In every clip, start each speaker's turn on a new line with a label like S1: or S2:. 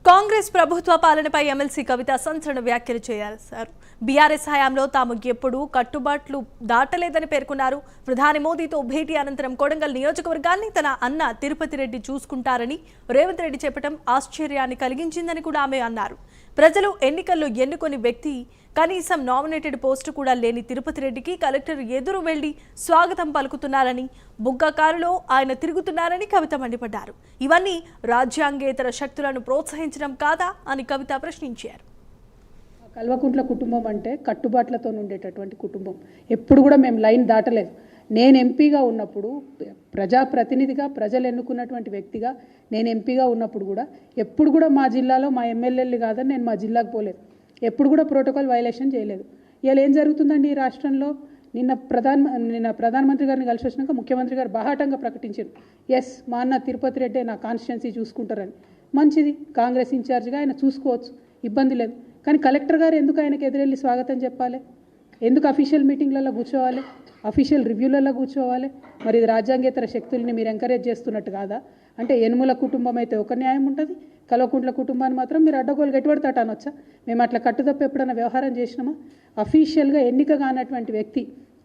S1: కాంగ్రెస్ ప్రభుత్వ పాలనపై ఎమ్మెల్సీ కవిత సంచలన వ్యాఖ్యలు చేశారు. బీఆర్ఎస్ హయాంలో తాము ఎప్పుడూ కట్టుబాట్లు దాటలేదని పేర్కొన్నారు. ప్రధాని మోదీతో భేటీ అనంతరం కొడంగల్ నియోజకవర్గాన్ని తన అన్న తిరుపతి రెడ్డి చూసుకుంటారని రేవంత్ రెడ్డి చెప్పడం ఆశ్చర్యాన్ని కలిగించిందని కూడా ఆమె అన్నారు. ప్రజలు ఎన్నికల్లో ఎన్నుకొని వ్యక్తి కనీసం నామినేటెడ్ పోస్టు కూడా లేని తిరుపతి రెడ్డికి కలెక్టర్ ఎదురు వెళ్లి స్వాగతం పలుకుతున్నారని, బుగ్గ కారులో ఆయన తిరుగుతున్నారని కవిత మండిపడ్డారు. ఇవన్నీ రాజ్యాంగేతర శక్తులను ప్రోత్సహించడం కాదా అని కవిత ప్రశ్నించారు.
S2: కల్వకుంట్ల కుటుంబం అంటే కట్టుబాట్లతో ఉండేటటువంటి కుటుంబం. ఎప్పుడు కూడా మేము లైన్ దాటలేదు. నేను ఎంపీగా ఉన్నప్పుడు, ప్రజాప్రతినిధిగా ప్రజలు ఎన్నుకున్నటువంటి వ్యక్తిగా నేను ఎంపీగా ఉన్నప్పుడు కూడా ఎప్పుడు కూడా మా జిల్లాలో మా ఎమ్మెల్యేలు కాదని నేను మా జిల్లాకు పోలేదు. ఎప్పుడు కూడా ప్రోటోకాల్ వైలేషన్ చేయలేదు. ఇలా ఏం జరుగుతుందండి ఈ రాష్ట్రంలో? నిన్న ప్రధానమంత్రి గారిని కలిసి వచ్చినాక ముఖ్యమంత్రి గారు బాహాటంగా ప్రకటించారు, ఎస్ మా అన్న తిరుపతి రెడ్డి నా కాన్స్టిట్యున్సీ చూసుకుంటారని. మంచిది, కాంగ్రెస్ ఇన్ఛార్జ్గా ఆయన చూసుకోవచ్చు, ఇబ్బంది లేదు. కానీ కలెక్టర్ గారు ఎందుకు ఆయనకు ఎదురెళ్ళి స్వాగతం చెప్పాలి? ఎందుకు అఫీషియల్ మీటింగ్లలో కూర్చోవాలి, అఫీషియల్ రివ్యూలలో కూర్చోవాలి? మరి ఇది రాజ్యాంగేతర శక్తుల్ని మీరు ఎంకరేజ్ చేస్తున్నట్టు కాదా? అంటే యనుమల కుటుంబం అయితే ఒక న్యాయం ఉంటుంది, కల్వకుంట్ల కుటుంబాన్ని మాత్రం మీరు అడ్డగోలు గట్టిపడతాట అనొచ్చా? మేము అట్లా కట్టుతప్ప ఎప్పుడైనా వ్యవహారం చేసినామా? అఫీషియల్గా ఎన్నిక కానటువంటి వ్యక్తి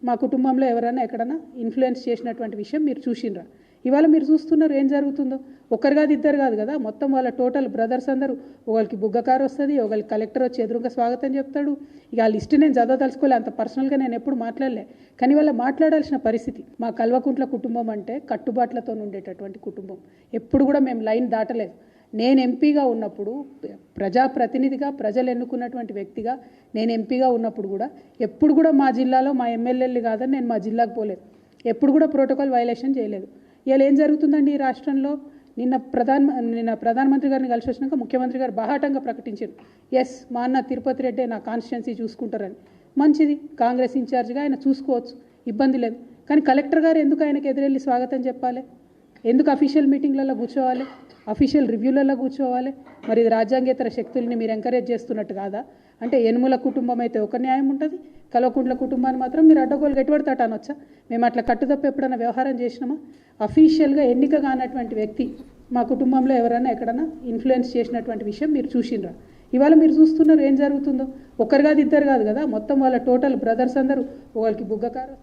S2: మా కుటుంబంలో ఎవరైనా ఎక్కడన్నా ఇన్ఫ్లుయెన్స్ చేసినటువంటి విషయం మీరు చూసినరా? ఇవాళ మీరు చూస్తున్నారు ఏం జరుగుతుందో. ఒకరు కాదు ఇద్దరు కాదు కదా, మొత్తం వాళ్ళ టోటల్ బ్రదర్స్ అందరూ, ఒకరికి బుగ్గ కారు వస్తుంది, ఒకరికి కలెక్టర్ వచ్చి ఎదురుగా స్వాగతం చెప్తాడు. ఇక ఆ లిస్ట్ నేను చదవదలుచుకోలే, అంత పర్సనల్గా నేను ఎప్పుడు మాట్లాడలే. కానీ వాళ్ళ మాట్లాడాల్సిన పరిస్థితి. మా కల్వకుంట్ల కుటుంబం అంటే కట్టుబాట్లతో ఉండేటటువంటి కుటుంబం. ఎప్పుడు కూడా మేము లైన్ దాటలేదు. నేను ఎంపీగా ఉన్నప్పుడు, ప్రజాప్రతినిధిగా ప్రజలు ఎన్నుకున్నటువంటి వ్యక్తిగా నేను ఎంపీగా ఉన్నప్పుడు కూడా ఎప్పుడు కూడా మా జిల్లాలో మా ఎమ్మెల్యేలు కాదని నేను మా జిల్లాకు పోలేదు. ఎప్పుడు కూడా ప్రోటోకాల్ వైలేషన్ చేయలేదు. ఇలా ఏం జరుగుతుందండి ఈ రాష్ట్రంలో? నిన్న ప్రధానమంత్రి గారిని కలిసి వచ్చినాక ముఖ్యమంత్రి గారు బాహాటంగా ప్రకటించారు, ఎస్ మా అన్న తిరుపతి రెడ్డి నా కాన్స్టిట్యున్సీ చూసుకుంటారని. మంచిది, కాంగ్రెస్ ఇన్ఛార్జ్గా ఆయన చూసుకోవచ్చు, ఇబ్బంది లేదు. కానీ కలెక్టర్ గారు ఎందుకు ఆయనకు ఎదురెళ్ళి స్వాగతం చెప్పాలి? ఎందుకు అఫీషియల్ మీటింగ్లలో కూర్చోవాలి, అఫీషియల్ రివ్యూలలో కూర్చోవాలి? మరి ఇది రాజ్యాంగేతర శక్తుల్ని మీరు ఎంకరేజ్ చేస్తున్నట్టు కాదా? అంటే యనుమల కుటుంబం అయితే ఒక న్యాయం ఉంటుంది, కల్వకుంట్ల కుటుంబాన్ని మాత్రం మీరు అడ్డగోలు గట్టిపడతాట అనొచ్చా? మేము అట్లా కట్టుతప్ప ఎప్పుడైనా వ్యవహారం చేసినామా? అఫీషియల్గా ఎన్నిక కానటువంటి వ్యక్తి మా కుటుంబంలో ఎవరైనా ఎక్కడన్నా ఇన్ఫ్లుయెన్స్ చేసినటువంటి విషయం మీరు చూసినరా? ఇవాళ మీరు చూస్తున్నారు ఏం జరుగుతుందో. ఒకరు కాదు ఇద్దరు కాదు కదా, మొత్తం వాళ్ళ టోటల్ బ్రదర్స్ అందరూ, ఒకరికి బుగ్గ కారు